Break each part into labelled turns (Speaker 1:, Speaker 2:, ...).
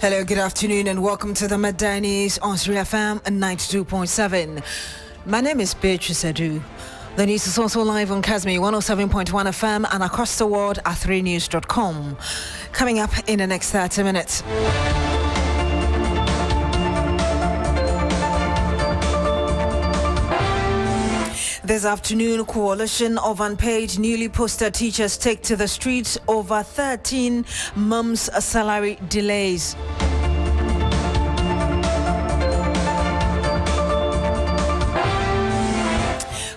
Speaker 1: Hello, good afternoon, and welcome to the Midday News on 3FM 92.7. My name is Beatrice Adu. The news is also live on Kasmi 107.1 FM and across the world at 3news.com. Coming up in the next 30 minutes. This afternoon, coalition of unpaid, newly posted teachers take to the streets over 13 months' salary delays.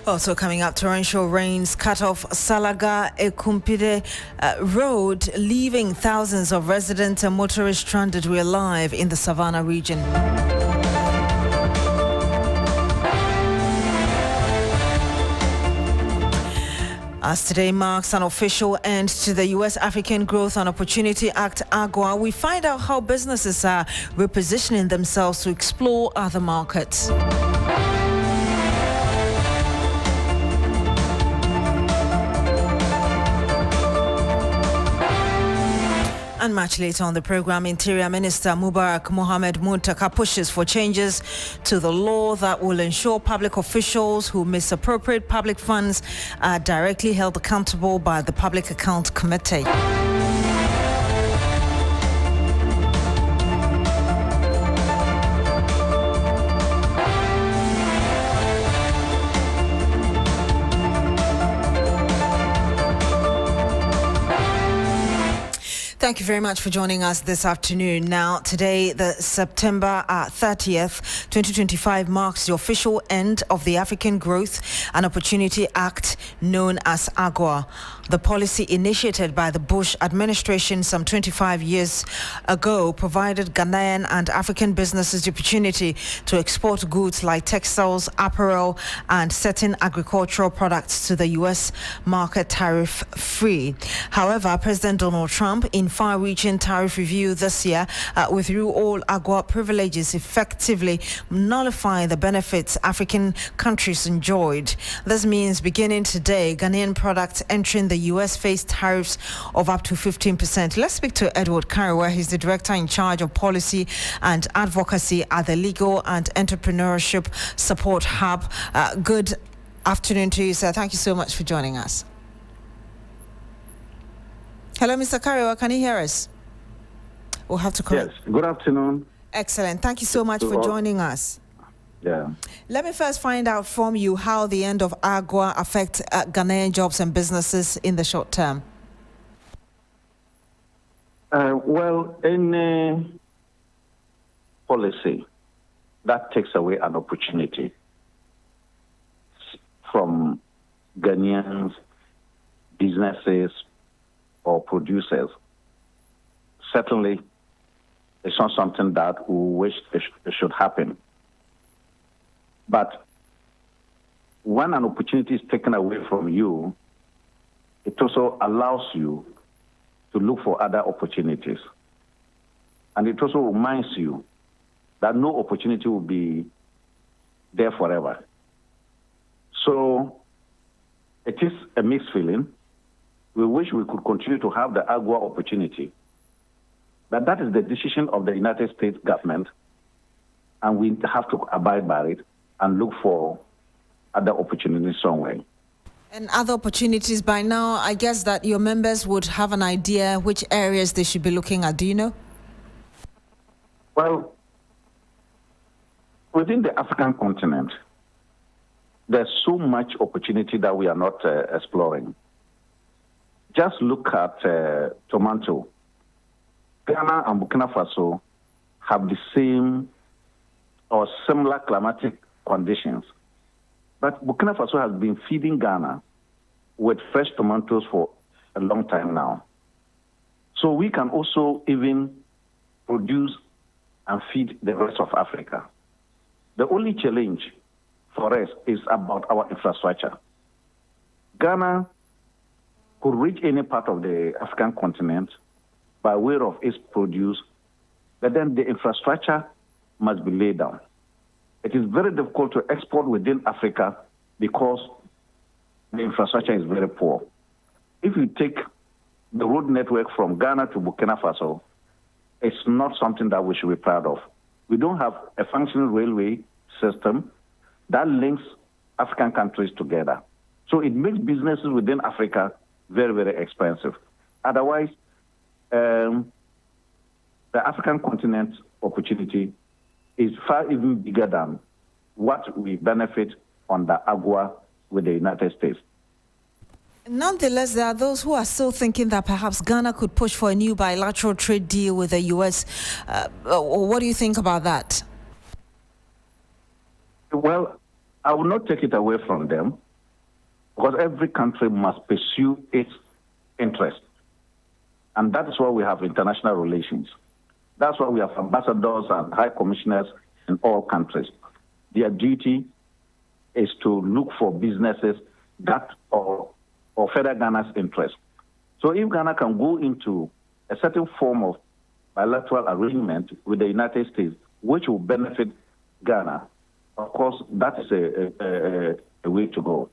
Speaker 1: Also coming up, torrential rains cut off Salaga-Ekumpide road, leaving thousands of residents and motorists stranded alive in the Savannah region. As today marks an official end to the U.S. African Growth and Opportunity Act, AGWA, we find out how businesses are repositioning themselves to explore other markets. And much later on the program, Interior Minister Mubarak Mohamed Muntaka pushes for changes to the law that will ensure public officials who misappropriate public funds are directly held accountable by the Public Account Committee. Thank you very much for joining us this afternoon. Now, today, the September 30th, 2025 marks the official end of the African Growth and Opportunity Act, known as AGWA. The policy initiated by the Bush administration some 25 years ago provided Ghanaian and African businesses the opportunity to export goods like textiles, apparel, and certain agricultural products to the U.S. market tariff-free. However, President Donald Trump, in far-reaching tariff review this year, withdrew all AGWA privileges, effectively nullifying the benefits African countries enjoyed. This means beginning today, Ghanaian products entering the U.S. face tariffs of up to 15%. Let's speak to Edward Kariwa. He's the director in charge of policy and advocacy at the Legal and Entrepreneurship Support Hub. Good afternoon to you, sir. Thank you so much for joining us. Hello, Mr. Kariwa, can you hear us? We'll have to call.
Speaker 2: Yes, good afternoon.
Speaker 1: Excellent. Thank you so much for joining us.
Speaker 2: Yeah.
Speaker 1: Let me first find out from you how the end of AGWA affects Ghanaian jobs and businesses in the short term.
Speaker 2: Well, any policy that takes away an opportunity from Ghanaians, businesses, or producers, certainly it's not something that we wish it should happen. But when an opportunity is taken away from you, it also allows you to look for other opportunities. And it also reminds you that no opportunity will be there forever. So it is a mixed feeling. We wish we could continue to have the AGWA opportunity. But that is the decision of the United States government, and we have to abide by it and look for other opportunities somewhere.
Speaker 1: And other opportunities, by now, I guess that your members would have an idea which areas they should be looking at. Do you know?
Speaker 2: Well, within the African continent, there's so much opportunity that we are not exploring. Just look at tomato. Ghana and Burkina Faso have the same or similar climatic conditions. But Burkina Faso has been feeding Ghana with fresh tomatoes for a long time now. So we can also even produce and feed the rest of Africa. The only challenge for us is about our infrastructure. Ghana could reach any part of the African continent by way of its produce, but then the infrastructure must be laid down. It is very difficult to export within Africa because the infrastructure is very poor. If you take the road network from Ghana to Burkina Faso, is not something that we should be proud of. We don't have a functioning railway system that links African countries together. So it makes businesses within Africa very, very expensive. Otherwise, the African continent opportunity is far even bigger than what we benefit on the AGUA with the United States.
Speaker 1: Nonetheless, there are those who are still thinking that perhaps Ghana could push for a new bilateral trade deal with the U.S. What do you think about that?
Speaker 2: Well, I will not take it away from them, because every country must pursue its interest. And that is why we have international relations. That's why we have ambassadors and high commissioners in all countries. Their duty is to look for businesses that or further Ghana's interest. So if Ghana can go into a certain form of bilateral arrangement with the United States, which will benefit Ghana, of course, that is a way to go.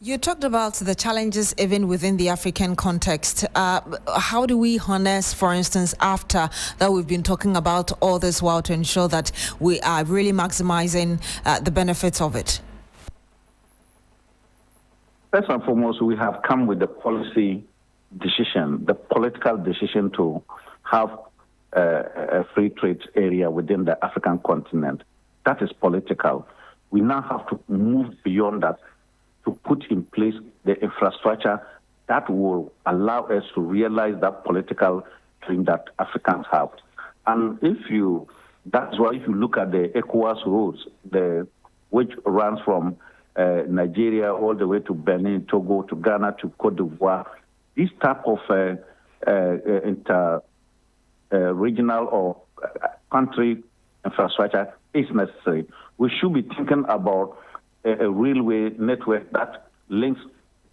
Speaker 1: You talked about the challenges even within the African context. How do we harness, for instance, after that we've been talking about all this while to ensure that we are really maximizing the benefits of it?
Speaker 2: First and foremost, we have come with the policy decision, the political decision to have a free trade area within the African continent. That is political. We now have to move beyond that to put in place the infrastructure that will allow us to realize that political dream that Africans have. And that's why if you look at the ECOWAS roads, which runs from Nigeria all the way to Benin, Togo, to Ghana, to Cote d'Ivoire, this type of regional or country infrastructure is necessary. We should be thinking about a railway network that links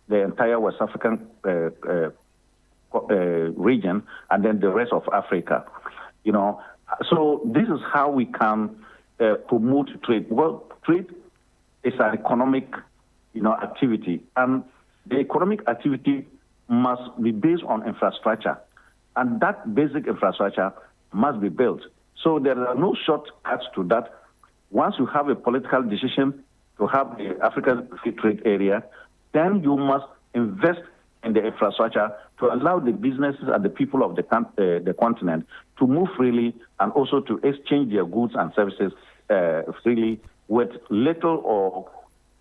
Speaker 2: the entire West African region and then the rest of Africa. So this is how we can promote trade. Well, trade is an economic, activity, and the economic activity must be based on infrastructure, and that basic infrastructure must be built. So there are no shortcuts to that. Once you have a political decision to have the African Free Trade Area, then you must invest in the infrastructure to allow the businesses and the people of the continent to move freely and also to exchange their goods and services freely with little or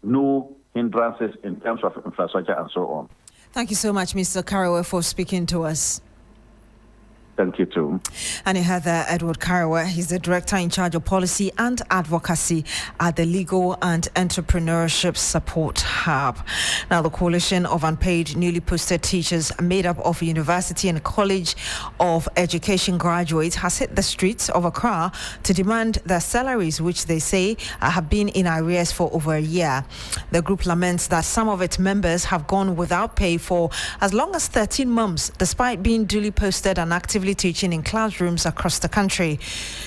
Speaker 2: no hindrances in terms of infrastructure and so on.
Speaker 1: Thank you so much, Mr. Karawe, for speaking to us.
Speaker 2: Thank you, too.
Speaker 1: And you heard Edward Karawe. He's the Director in charge of Policy and Advocacy at the Legal and Entrepreneurship Support Hub. Now, the coalition of unpaid, newly posted teachers made up of university and college of education graduates has hit the streets of Accra to demand their salaries, which they say have been in arrears for over a year. The group laments that some of its members have gone without pay for as long as 13 months, despite being duly posted and actively teaching in classrooms across the country.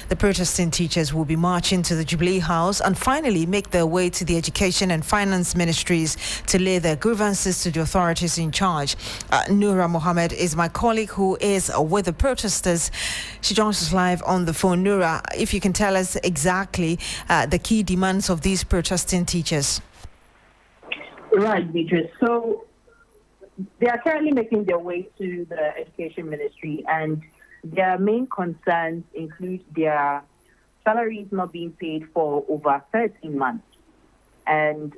Speaker 1: The protesting teachers will be marching to the Jubilee House and finally make their way to the Education and Finance Ministries to lay their grievances to the authorities in charge. Noura Mohammed is my colleague who is with the protesters. She joins us live on the phone. Noura, if you can tell us exactly the key demands of these protesting teachers.
Speaker 3: Right, Beatrice. So they are currently making their way to the Education Ministry, and their main concerns include their salaries not being paid for over 13 months. And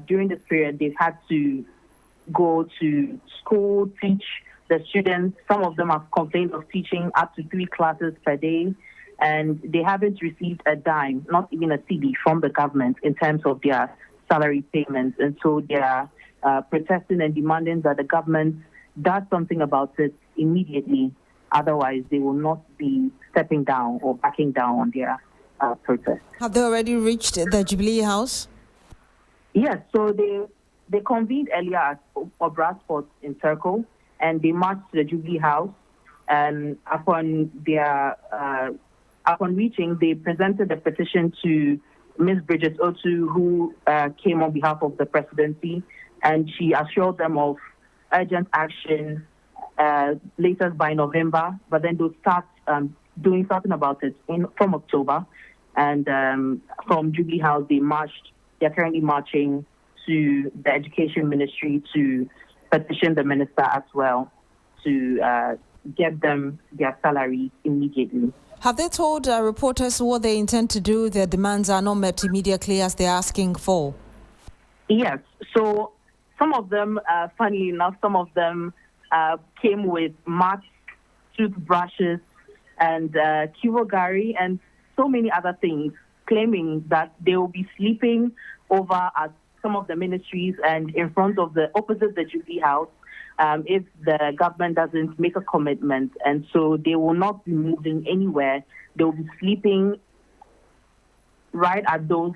Speaker 3: during this period, they've had to go to school, teach the students. Some of them have complained of teaching up to 3 classes per day, and they haven't received a dime, not even a CD from the government in terms of their salary payments. And so they are protesting and demanding that the government does something about it immediately. Otherwise, they will not be stepping down or backing down on their protest.
Speaker 1: Have they already reached the Jubilee House?
Speaker 3: Yes, so they convened earlier at Obra Sports in Circle, and they marched to the Jubilee House. And upon reaching, they presented a petition to Ms. Beatrice Adu, who came on behalf of the presidency, and she assured them of urgent action latest by November, but then they'll start doing something about it from October. And from Jubilee House, they're currently marching to the Education Ministry to petition the minister as well to get them their salaries immediately.
Speaker 1: Have they told reporters what they intend to do? Their demands are not met immediately as they're asking for.
Speaker 3: Yes. So some of them, funnily enough, came with masks, toothbrushes, and kiwogari, and so many other things, claiming that they will be sleeping over at some of the ministries and in front of opposite the Jubilee House if the government doesn't make a commitment. And so they will not be moving anywhere. They will be sleeping right at those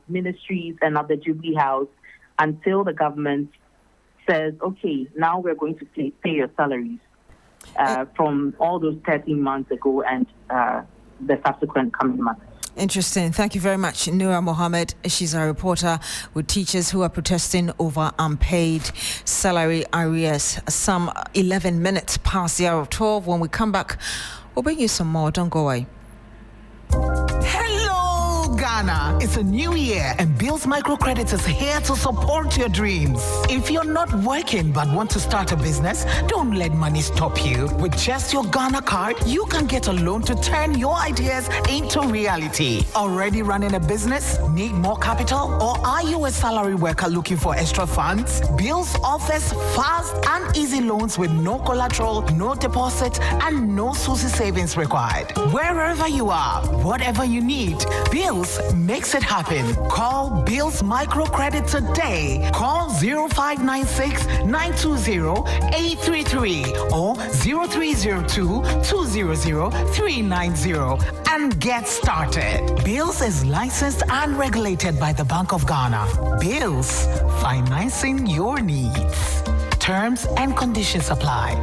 Speaker 3: ministries and at the Jubilee House until the government says, okay, now we're going to pay your salaries from all those 13 months ago and the subsequent coming months.
Speaker 1: Interesting. Thank you very much, Noura Mohammed. She's a reporter with teachers who are protesting over unpaid salary arrears. Some 11 minutes past the hour of 12. When we come back, we'll bring you some more. Don't go away.
Speaker 4: Hello, Ghana. It's a new year and Bills Microcredit is here to support your dreams. If you're not working but want to start a business, don't let money stop you. With just your Ghana card, you can get a loan to turn your ideas into reality. Already running a business? Need more capital? Or are you a salary worker looking for extra funds? Bills offers fast and easy loans with no collateral, no deposit, and no SUSI savings required. Wherever you are, whatever you need, Bills makes it happen. Call Bills Microcredit today. Call 0596 920 833 or 0302 200 390 and get started. Bills is licensed and regulated by the Bank of Ghana. Bills, financing your needs. Terms and conditions apply.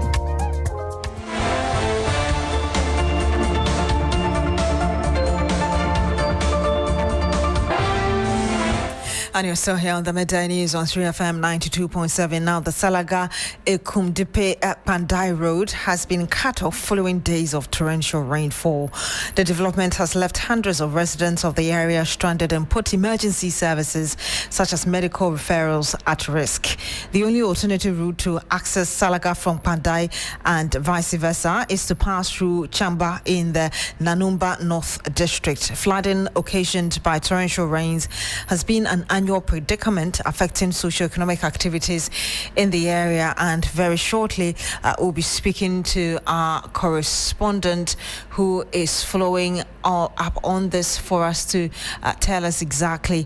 Speaker 1: And you're still here on the Midday News on 3FM 92.7. Now, the Salaga Ekumdipe Pandai Road has been cut off following days of torrential rainfall. The development has left hundreds of residents of the area stranded and put emergency services such as medical referrals at risk. The only alternative route to access Salaga from Pandai and vice versa is to pass through Chamba in the Nanumba North District. Flooding occasioned by torrential rains has been an annual predicament affecting socio-economic activities in the area, and very shortly we'll be speaking to our correspondent who is following up on this for us to tell us exactly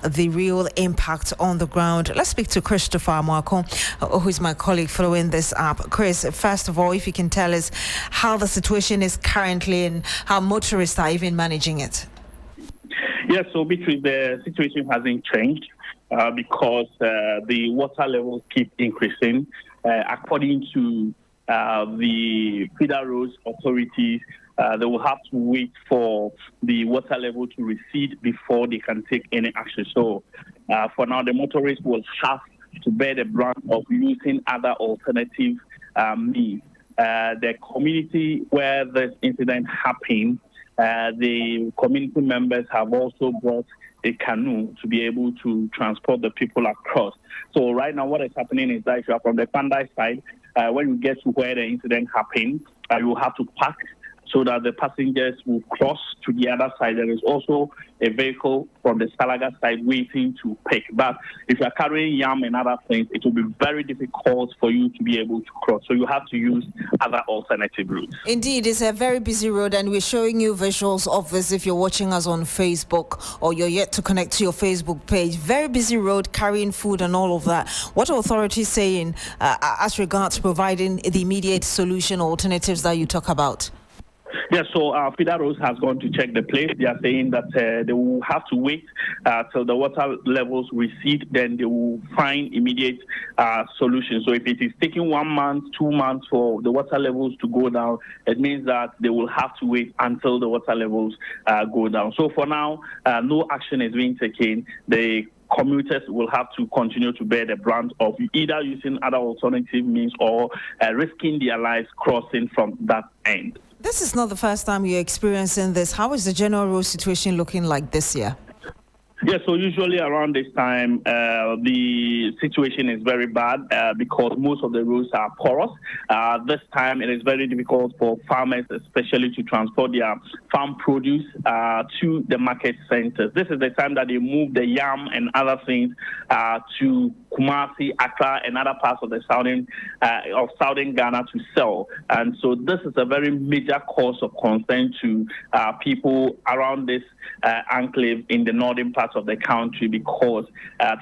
Speaker 1: the real impact on the ground. Let's speak to Christopher Marco, who is my colleague following this up. Chris, first of all, if you can tell us how the situation is currently and how motorists are even managing it.
Speaker 5: Yes, so Beatrice, the situation hasn't changed because the water levels keep increasing. According to the Federal Roads authorities, they will have to wait for the water level to recede before they can take any action. So for now, the motorists will have to bear the brunt of using other alternative means. The community where this incident happened, the community members have also brought a canoe to be able to transport the people across. So right now what is happening is that if you are from the Pandai side, when you get to where the incident happened, you will have to park so that the passengers will cross to the other side. There is also a vehicle from the Salaga side waiting to pick. But if you are carrying yam and other things, it will be very difficult for you to be able to cross. So you have to use other alternative routes.
Speaker 1: Indeed, it's a very busy road, and we're showing you visuals of this if you're watching us on Facebook or you're yet to connect to your Facebook page. Very busy road, carrying food and all of that. What are authorities saying as regards providing the immediate solution or alternatives that you talk about?
Speaker 5: Yes, so Federal Roads has gone to check the place. They are saying that they will have to wait till the water levels recede, then they will find immediate solutions. So if it is taking 1 month, 2 months for the water levels to go down, it means that they will have to wait until the water levels go down. So for now, no action is being taken. The commuters will have to continue to bear the brunt of either using other alternative means or risking their lives crossing from that end.
Speaker 1: This is not the first time you're experiencing this. How is the general road situation looking like this year?
Speaker 5: Yeah, so usually around this time, the situation is very bad because most of the roads are porous. This time, it is very difficult for farmers, especially to transport their farm produce to the market centers. This is the time that they move the yam and other things to Kumasi, Accra, and other parts of the southern Ghana to sell. And so this is a very major cause of concern to people around this enclave in the northern parts of the country, because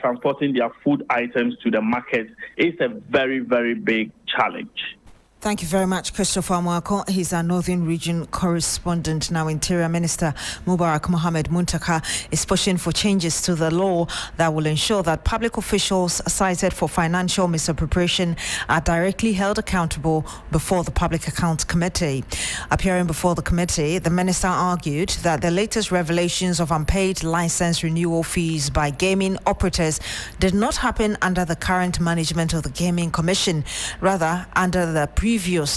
Speaker 5: transporting their food items to the market is a very, very big challenge.
Speaker 1: Thank you very much, Christopher Mwako. He's our Northern Region correspondent. Now, Interior Minister Mubarak Mohammed Muntaka is pushing for changes to the law that will ensure that public officials cited for financial misappropriation are directly held accountable before the Public Accounts Committee. Appearing before the committee, the minister argued that the latest revelations of unpaid license renewal fees by gaming operators did not happen under the current management of the Gaming Commission, rather under the previous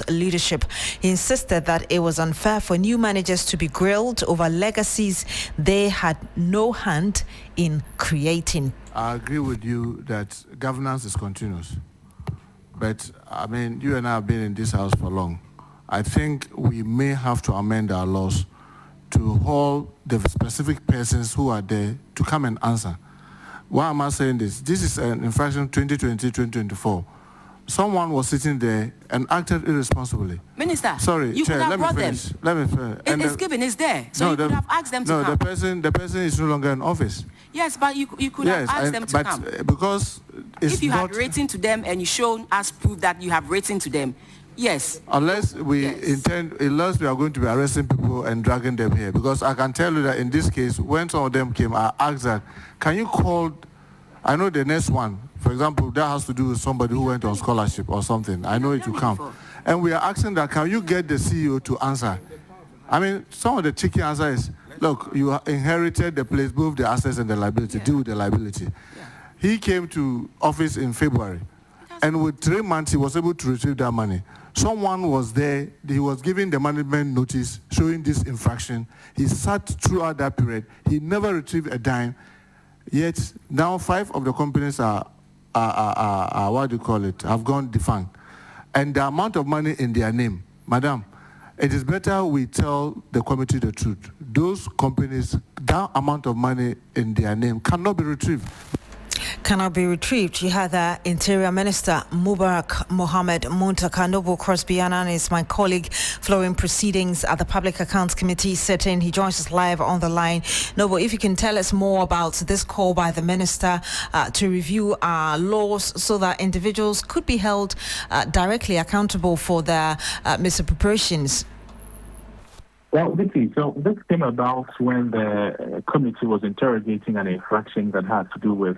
Speaker 1: leadership. He insisted that it was unfair for new managers to be grilled over legacies they had no hand in creating.
Speaker 6: I agree with you that governance is continuous. But, I mean, you and I have been in this house for long. I think we may have to amend our laws to hold the specific persons who are there to come and answer. Why am I saying this? This is an infraction 2020-2024. Someone was sitting there and acted irresponsibly.
Speaker 7: Minister,
Speaker 6: sorry,
Speaker 7: you
Speaker 6: Chair,
Speaker 7: could have brought
Speaker 6: them. Let me finish.
Speaker 7: It's given, it's there. So you could have asked them to come.
Speaker 6: No, the person is no longer in office.
Speaker 7: Yes, but you could have asked them to come.
Speaker 6: Because it's
Speaker 7: if you had written to them and you shown us proof that you have written to them, yes.
Speaker 6: Unless we unless we are going to be arresting people and dragging them here. Because I can tell you that in this case, when some of them came, I asked that, can you call, I know the next one, for example, that has to do with somebody who went on scholarship or something. I know it will come. And we are asking that, can you get the CEO to answer? I mean, some of the tricky answer is, look, you inherited the place, both the assets and the liability, deal with the liability. He came to office in February, and with 3 months, he was able to retrieve that money. Someone was there, he was giving the management notice showing this infraction. He sat throughout that period. He never retrieved a dime. Yet now 5 of the companies are what do you call it, have gone defunct. And the amount of money in their name, madam, it is better we tell the committee the truth. Those companies, that amount of money in their name cannot be retrieved.
Speaker 1: Cannot be retrieved. You had the Interior Minister Mubarak Mohammed Muntaka. Noble Crosby-Annan is my colleague following proceedings at the Public Accounts Committee sitting. He joins us live on the line. Noble, if you can tell us more about this call by the Minister to review our laws so that individuals could be held directly accountable for their misappropriations.
Speaker 8: Well, Vicky, so this came about when the committee was interrogating an infraction that had to do with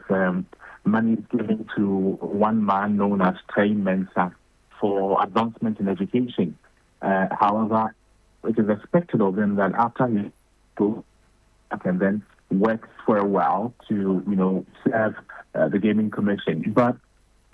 Speaker 8: money given to one man known as Tay Mensah for advancement in education. However, it is expected of him that after he goes and then works for a while to, serve the Gaming Commission. But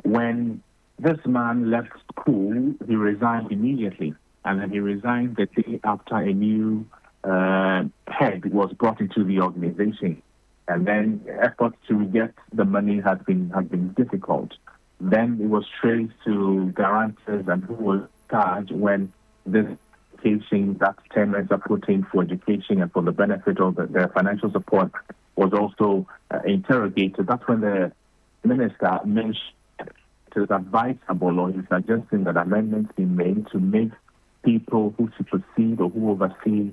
Speaker 8: when this man left school, he resigned immediately. And then he resigned the day after a new head was brought into the organization. And then efforts to get the money had been difficult. Then it was traced to guarantors and who was charged when this education that tenants are put in for education and for the benefit of their financial support was also interrogated. That's when the minister mentioned it is advisable, or he's suggesting that amendments be made to make people who supersede or who oversee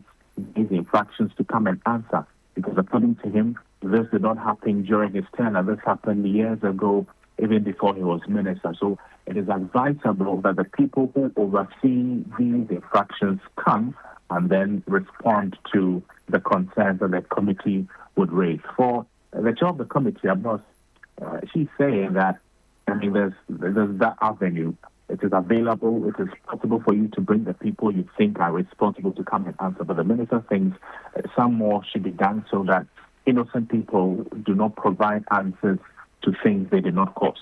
Speaker 8: these infractions to come and answer. Because according to him, this did not happen during his tenure. This happened years ago, even before he was minister. So it is advisable that the people who oversee these infractions come and then respond to the concerns that the committee would raise. For the chair of the committee, she's saying that, there's that avenue. It is available. It is possible for you to bring the people you think are responsible to come and answer. But the minister thinks some more should be done so that innocent people do not provide answers to things they did not cause.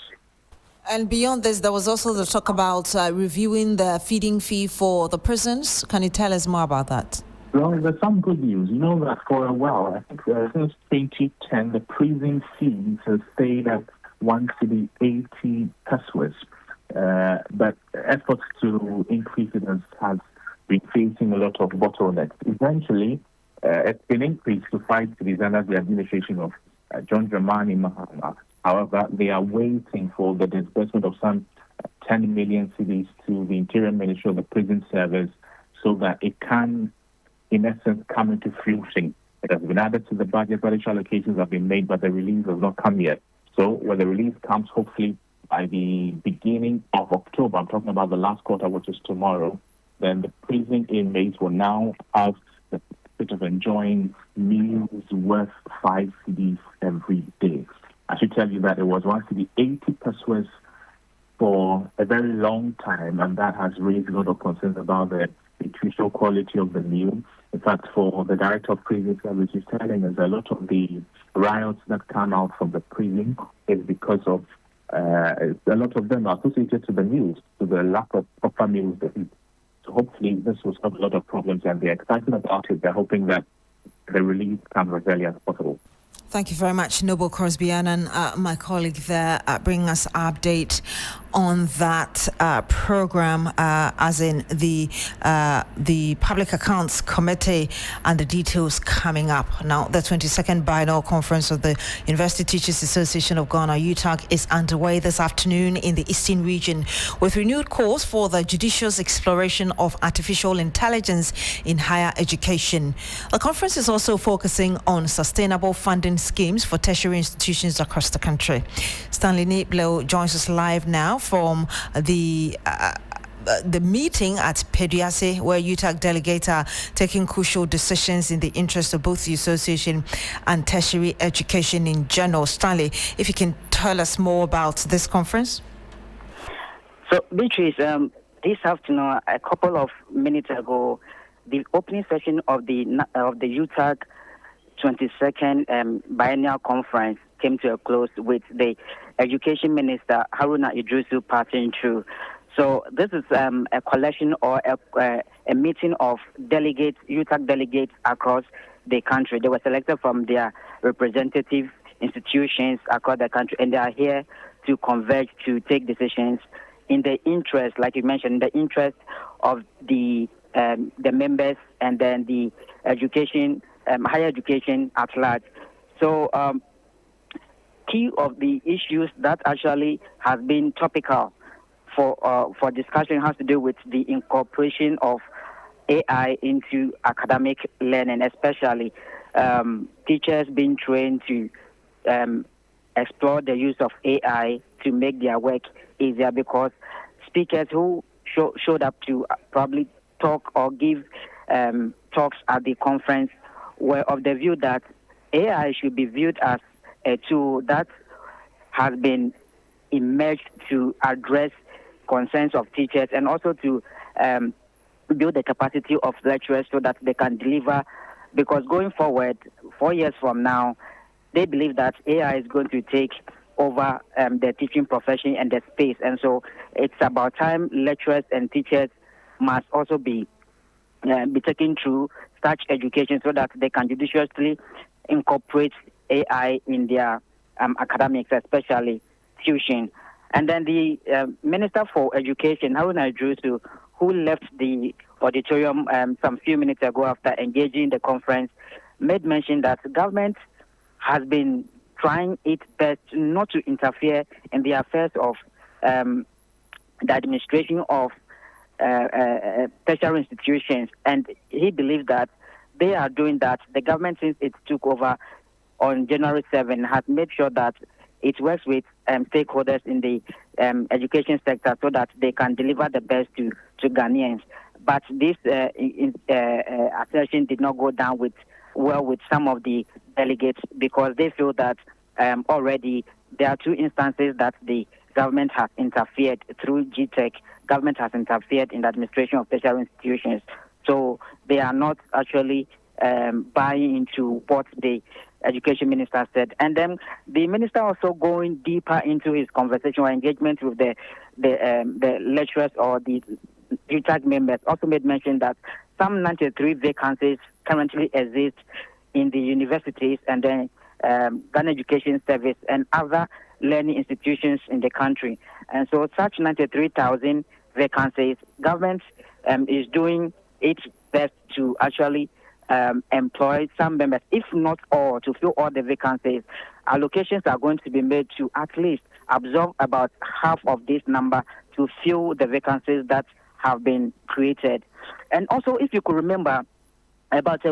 Speaker 1: And beyond this, there was also the talk about reviewing the feeding fee for the prisons. Can you tell us more about that?
Speaker 8: Well, there's some good news. You know that for a while, I think since 2010, the prison fees have stayed at 180 pesos. But efforts to increase it has been facing a lot of bottlenecks. Eventually, it's been increased to 5 cities under the administration of John Dramani Mahama. However, they are waiting for the disbursement of some 10 million cedis to the Interior Ministry of the Prison Service so that it can, in essence, come into fruition. It has been added to the budget, budgetary allocations have been made, but the release has not come yet. So when the release comes, hopefully by the beginning of October, I'm talking about the last quarter, which is tomorrow, then the prison inmates will now have the bit of enjoying meals worth 5 cedis every day. I should tell you that it was 180 pesos for a very long time, and that has raised a lot of concerns about the nutritional quality of the meal. In fact, for the director of prison service is telling us a lot of the riots that come out from the prison is because of a lot of them are associated to the meals, to the lack of proper meals they eat. So hopefully this will solve a lot of problems, and they're excited about it. They're hoping that the release comes as early as possible.
Speaker 1: Thank you very much, Noble Crosby and my colleague there, bringing us update on that program, as in the Public Accounts Committee and the details coming up. Now, the 22nd Biennial Conference of the University Teachers Association of Ghana, UTAG, is underway this afternoon in the Eastern region with renewed calls for the judicious exploration of artificial intelligence in higher education. The conference is also focusing on sustainable funding schemes for tertiary institutions across the country. Stanley Niblo joins us live now from the meeting at Peduase, where UTAG delegates are taking crucial decisions in the interest of both the association and tertiary education in general. Stanley, if you can tell us more about this conference.
Speaker 9: So, Beatrice, this afternoon, a couple of minutes ago, the opening session of the UTAG 22nd Biennial Conference came to a close with the Education Minister Haruna Idrisu passing through. So this is a collection or a meeting of delegates, UTAG delegates across the country. They were selected from their representative institutions across the country, and they are here to converge to take decisions in the interest, like you mentioned, in the interest of the members and then the education, higher education at large. So key of the issues that actually has been topical for discussion has to do with the incorporation of AI into academic learning, especially teachers being trained to explore the use of AI to make their work easier, because speakers who showed up to probably talk or give talks at the conference were of the view that AI should be viewed as a tool that has been emerged to address concerns of teachers and also to build the capacity of lecturers so that they can deliver. Because going forward, 4 years from now, they believe that AI is going to take over the teaching profession and the space. And so it's about time lecturers and teachers must also be taken through such education so that they can judiciously incorporate AI in their academics, especially tuition. And then the Minister for Education, Haruna Idrisu, who left the auditorium some few minutes ago after engaging the conference, made mention that the government has been trying its best not to interfere in the affairs of the administration of tertiary institutions. And he believes that they are doing that. The government, since it took over on January 7, has made sure that it works with stakeholders in the education sector so that they can deliver the best to Ghanaians. But this assertion did not go down with some of the delegates, because they feel that already there are two instances that the government has interfered through GTEC. Government has interfered in the administration of tertiary institutions. So they are not actually buying into what the Education Minister said. And then the minister also going deeper into his conversation or engagement with the lecturers or the UTAG members, also made mention that some 93 vacancies currently exist in the universities and then Ghana Education Service and other learning institutions in the country. And so such 93,000 vacancies, government is doing its best to actually employ some members, if not all, to fill all the vacancies. Allocations are going to be made to at least absorb about half of this number to fill the vacancies that have been created. And also, if you could remember, about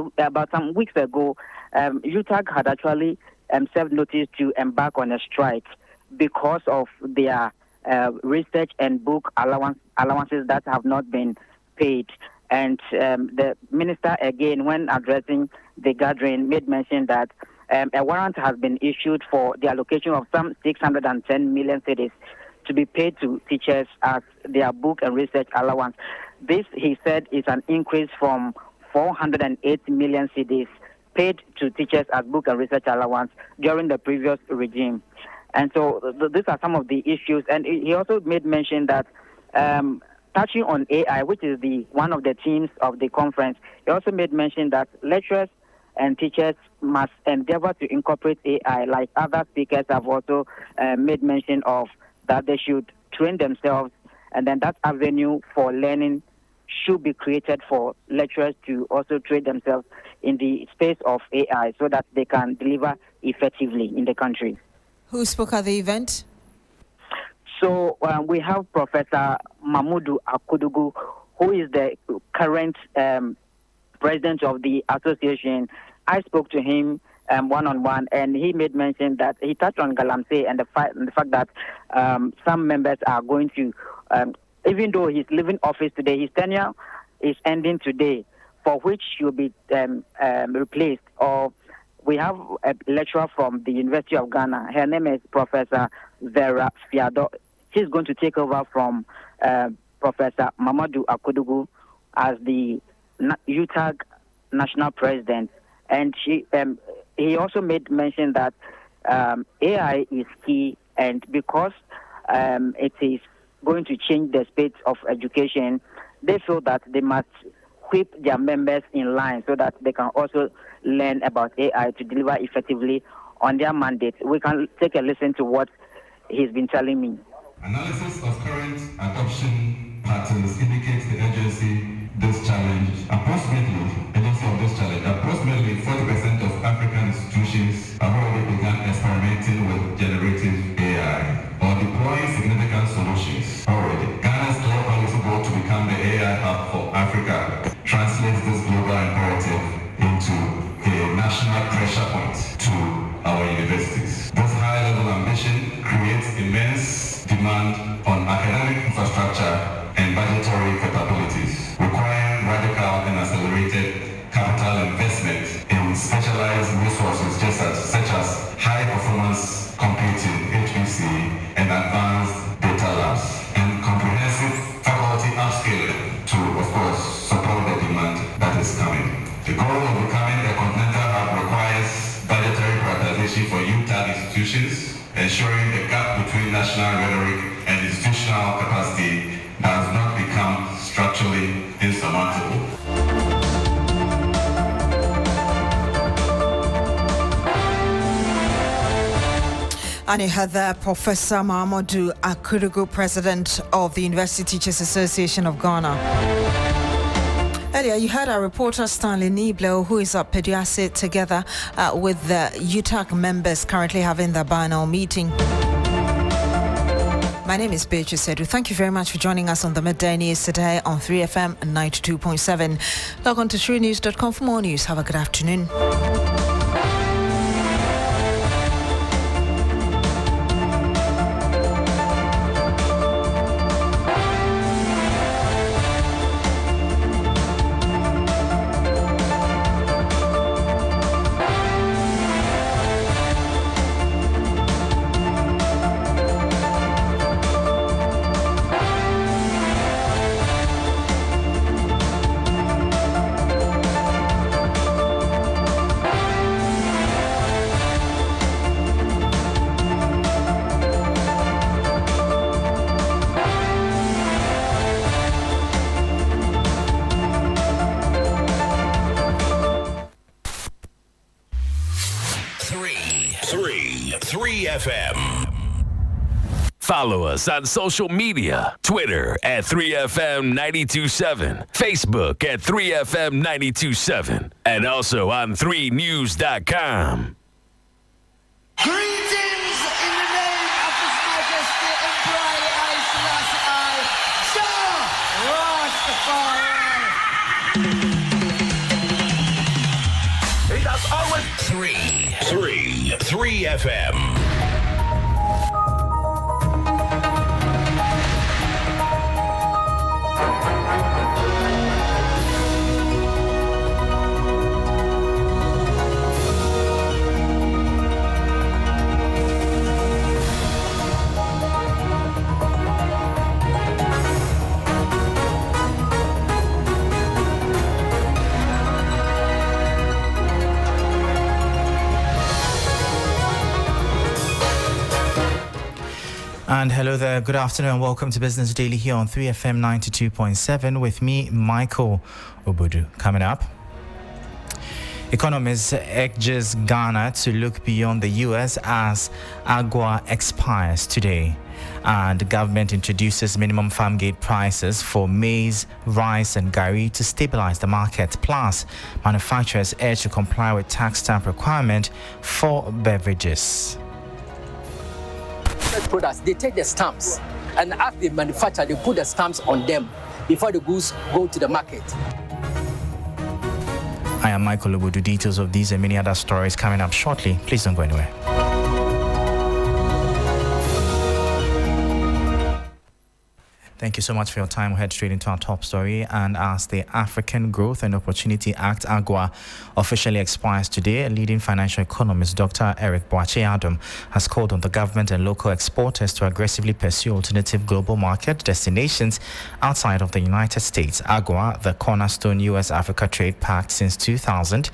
Speaker 9: some weeks ago, UTAG had actually served notice to embark on a strike because of their research and book allowances that have not been paid. And the minister, again, when addressing the gathering, made mention that a warrant has been issued for the allocation of some 610 million cedis to be paid to teachers as their book and research allowance. This, he said, is an increase from 408 million cedis paid to teachers as book and research allowance during the previous regime. And so these are some of the issues. And he also made mention that touching on AI, which is one of the themes of the conference, he also made mention that lecturers and teachers must endeavor to incorporate AI, like other speakers have also made mention of, that they should train themselves, and then that avenue for learning should be created for lecturers to also train themselves in the space of AI so that they can deliver effectively in the country.
Speaker 1: Who spoke at the event?
Speaker 9: So we have Professor Mamudu Akudugu, who is the current president of the association. I spoke to him one-on-one, and he made mention that he touched on Galamsey and the fact that some members are going to, even though he's leaving office today, his tenure is ending today, for which he will be replaced. Or we have a lecturer from the University of Ghana. Her name is Professor Vera Fiado. She's going to take over from Professor Mamadou Akudugu as the UTAG national president. And he also made mention that AI is key, and because it is going to change the space of education, they feel that they must keep their members in line so that they can also learn about AI to deliver effectively on their mandate. We can take a listen to what he's been telling me.
Speaker 10: Analysis of current adoption patterns indicates the urgency this challenge. Approximately 40% of African institutions have already begun experimenting with generative AI or deploying significant solutions already. Ghana's clear policy goal to become the AI hub for Africa translates this global imperative into a national pressure point to our universities. This high-level ambition creates immense demand on academic infrastructure and budgetary capabilities, requiring radical and accelerated capital investment in specialized resources such as high-performance computing, HPC, and advanced data labs, and comprehensive faculty upscaling to, of course, support the demand that is coming. The goal of becoming a continental hub requires budgetary prioritization for UTAG institutions, ensuring the gap between national rhetoric and institutional capacity does not become structurally insurmountable.
Speaker 1: And you had there Professor Mahamudu Akudugu, president of the University Teachers Association of Ghana. Earlier, you heard our reporter Stanley Niblo, who is at Peduase, together with the UTAG members currently having their biennial meeting. My name is Beatrice Adu. Thank you very much for joining us on the Midday News today on 3FM 92.7. Log on to TrueNews.com for more news. Have a good afternoon.
Speaker 11: 3 FM. Follow us on social media. Twitter at 3FM927. Facebook at 3FM927. And also on 3news.com.
Speaker 12: Greetings in the name of His Majesty Emperor Haile Selassie Rastafari.
Speaker 11: It has always 3 FM.
Speaker 13: And hello there, good afternoon and welcome to Business Daily here on 3FM 92.7 with me, Michael Obudu. Coming up, economists urges Ghana to look beyond the US as AGUA expires today. And the government introduces minimum farm gate prices for maize, rice and garri to stabilize the market. Plus, manufacturers urge to comply with tax stamp requirement for beverages.
Speaker 14: Products, they take the stamps, and as they manufacture, they put the stamps on them before the goods go to the market.
Speaker 13: I am Michael Obudu. Details of these and many other stories coming up shortly. Please don't go anywhere. Thank you so much for your time. We'll head straight into our top story. And as the African Growth and Opportunity Act, AGUA, officially expires today, leading financial economist Dr. Beatrice Adu has called on the government and local exporters to aggressively pursue alternative global market destinations outside of the United States. AGUA, the cornerstone U.S.-Africa Trade Pact since 2000,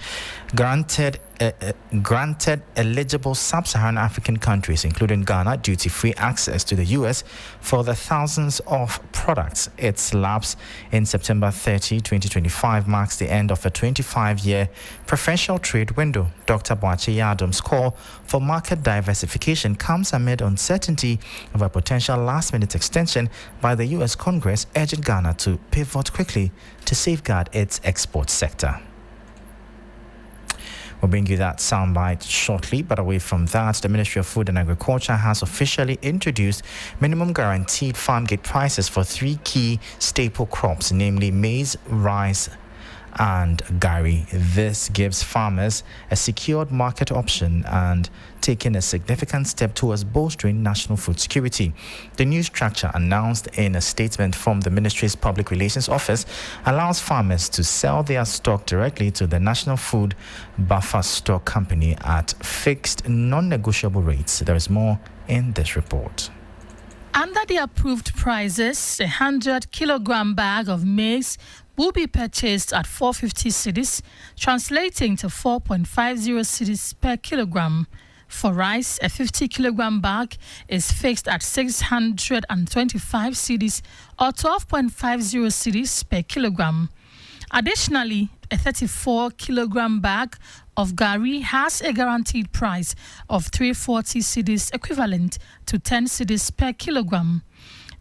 Speaker 13: granted eligible sub-Saharan African countries, including Ghana, duty-free access to the U.S. for the thousands of products. Its lapse in September 30, 2025 marks the end of a 25-year preferential trade window. Dr. Beatrice Adu's call for market diversification comes amid uncertainty of a potential last-minute extension by the U.S. Congress, urging Ghana to pivot quickly to safeguard its export sector. We'll bring you that soundbite shortly, but away from that, the Ministry of Food and Agriculture has officially introduced minimum guaranteed farm gate prices for 3 key staple crops, namely maize, rice, and garri. This gives farmers a secured market option and taking a significant step towards bolstering national food security. The new structure, announced in a statement from the ministry's public relations office, allows farmers to sell their stock directly to the National Food Buffer Stock Company at fixed, non-negotiable rates. There is more in this report.
Speaker 15: Under the approved prices, a 100-kilogram bag of maize will be purchased at 450 cedis, translating to 4.50 cedis per kilogram. For rice, a 50-kilogram bag is fixed at 625 cedis or 12.50 cedis per kilogram. Additionally, a 34-kilogram bag of garri has a guaranteed price of 340 cedis, equivalent to 10 cedis per kilogram.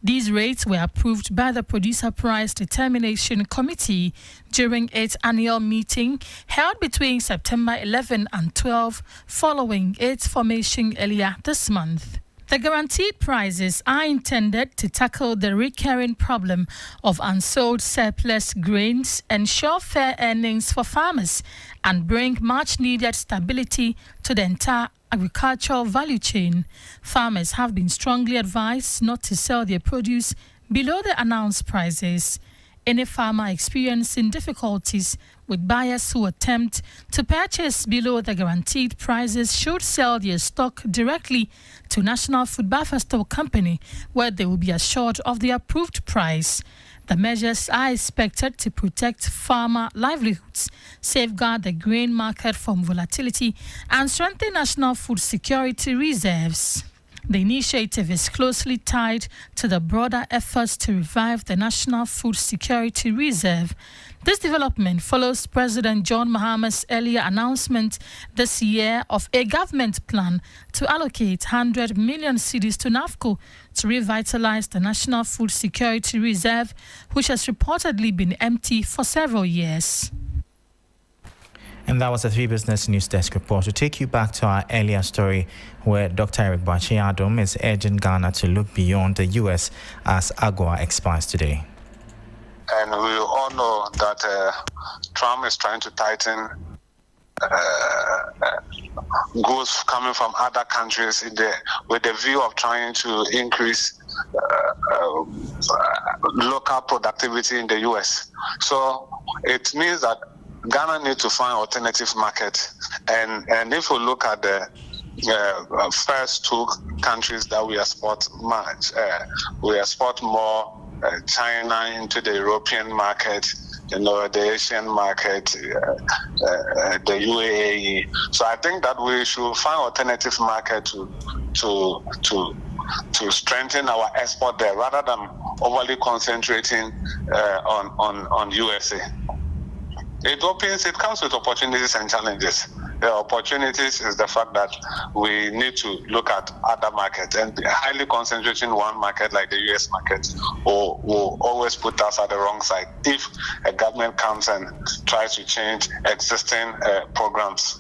Speaker 15: These rates were approved by the Producer Price Determination Committee during its annual meeting held between September 11 and 12 following its formation earlier this month. The guaranteed prices are intended to tackle the recurring problem of unsold surplus grains, ensure fair earnings for farmers, and bring much-needed stability to the entire agricultural value chain. Farmers have been strongly advised not to sell their produce below the announced prices. Any farmer experiencing difficulties with buyers who attempt to purchase below the guaranteed prices should sell their stock directly to National Food Buffer Stock Company, where they will be assured of the approved price. The measures are expected to protect farmer livelihoods, safeguard the grain market from volatility, and strengthen national food security reserves. The initiative is closely tied to the broader efforts to revive the National Food Security Reserve. This development follows President John Mahama's earlier announcement this year of a government plan to allocate 100 million cedis to NAFCO to revitalize the National Food Security Reserve, which has reportedly been empty for several years.
Speaker 13: And that was a 3 Business News Desk report. To take you back to our earlier story where Dr. Eric Beatrice Adu is urging Ghana to look beyond the U.S. as AGOA expires today.
Speaker 16: And we all know that Trump is trying to tighten goods coming from other countries with the view of trying to increase local productivity in the U.S. So it means that Ghana needs to find alternative market. And if we look at the first 2 countries that we export much, we export more China into the European market, the Asian market, the UAE. So I think that we should find alternative market to strengthen our export there rather than overly concentrating on USA. It comes with opportunities and challenges. The opportunities is the fact that we need to look at other markets, and highly concentrating one market like the US market will always put us at the wrong side if a government comes and tries to change existing programs.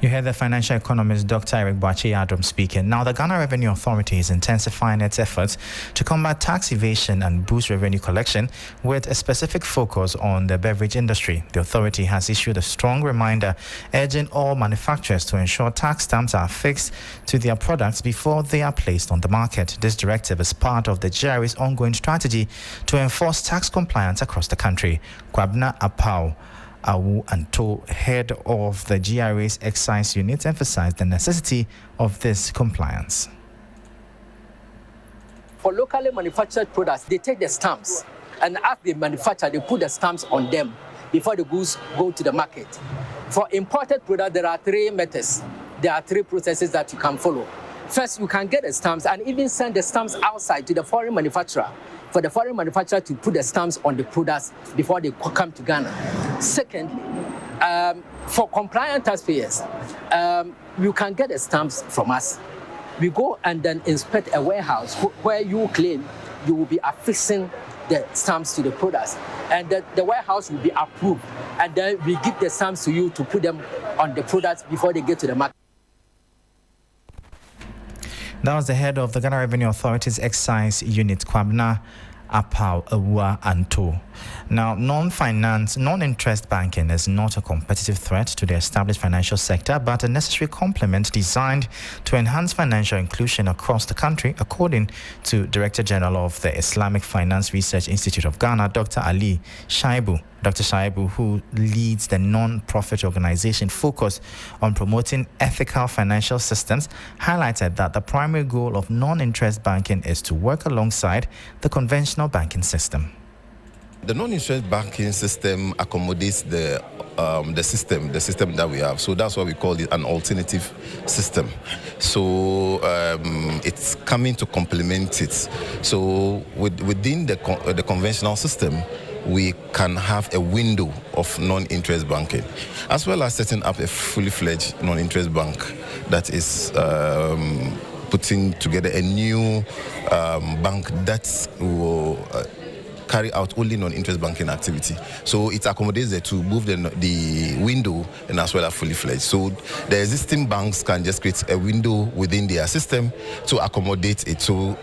Speaker 13: You heard the financial economist Dr. Eric Beatrice Adu speaking. Now, the Ghana Revenue Authority is intensifying its efforts to combat tax evasion and boost revenue collection with a specific focus on the beverage industry. The authority has issued a strong reminder urging all manufacturers to ensure tax stamps are affixed to their products before they are placed on the market. This directive is part of the GRA's ongoing strategy to enforce tax compliance across the country. Kwabna Apau Awu Anto, head of the GRA's excise unit, emphasized the necessity of this compliance.
Speaker 14: For locally manufactured products, they take the stamps, and as they manufacture, they put the stamps on them before the goods go to the market. For imported products, there are 3 methods. There are 3 processes that you can follow. First, you can get the stamps and even send the stamps outside to the foreign manufacturer, for the foreign manufacturer to put the stamps on the products before they come to Ghana. Secondly, for compliant taxpayers, you can get the stamps from us. We go and then inspect a warehouse where you claim you will be affixing the stamps to the products, and the warehouse will be approved, and then we give the stamps to you to put them on the products before they get to the market.
Speaker 13: That was the head of the Ghana Revenue Authority's excise unit, Kwabna Apau Awu Anto. Now, non-interest banking is not a competitive threat to the established financial sector, but a necessary complement designed to enhance financial inclusion across the country, according to Director General of the Islamic Finance Research Institute of Ghana, Dr. Ali Shaibu. Dr. Shaibu, who leads the non-profit organization focused on promoting ethical financial systems, highlighted that the primary goal of non-interest banking is to work alongside the conventional banking system.
Speaker 17: The non-interest banking system accommodates the system that we have. So that's why we call it an alternative system. So it's coming to complement it. So within the conventional system, we can have a window of non-interest banking, as well as setting up a fully fledged non-interest bank that is putting together a new bank that will carry out only non-interest banking activity. So it accommodates the two, both the window and as well as fully fledged. So the existing banks can just create a window within their system to accommodate it. So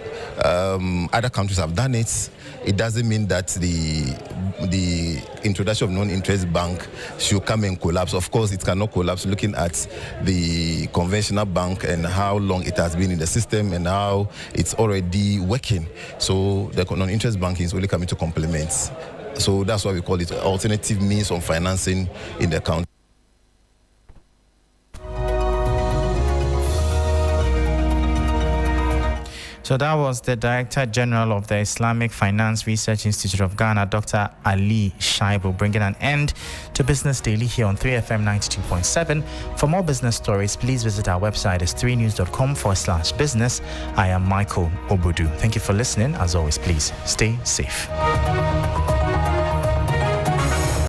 Speaker 17: other countries have done it. It doesn't mean that the introduction of non-interest bank should come and collapse. Of course, it cannot collapse looking at the conventional bank and how long it has been in the system and how it's already working. So the non-interest banking is only coming to complement. So that's why we call it alternative means of financing in the country.
Speaker 13: So that was the Director General of the Islamic Finance Research Institute of Ghana, Dr. Ali Shaibu, bringing an end to Business Daily here on 3FM 92.7. For more business stories, please visit our website as 3news.com/business. I am Michael Obudu. Thank you for listening. As always, please stay safe.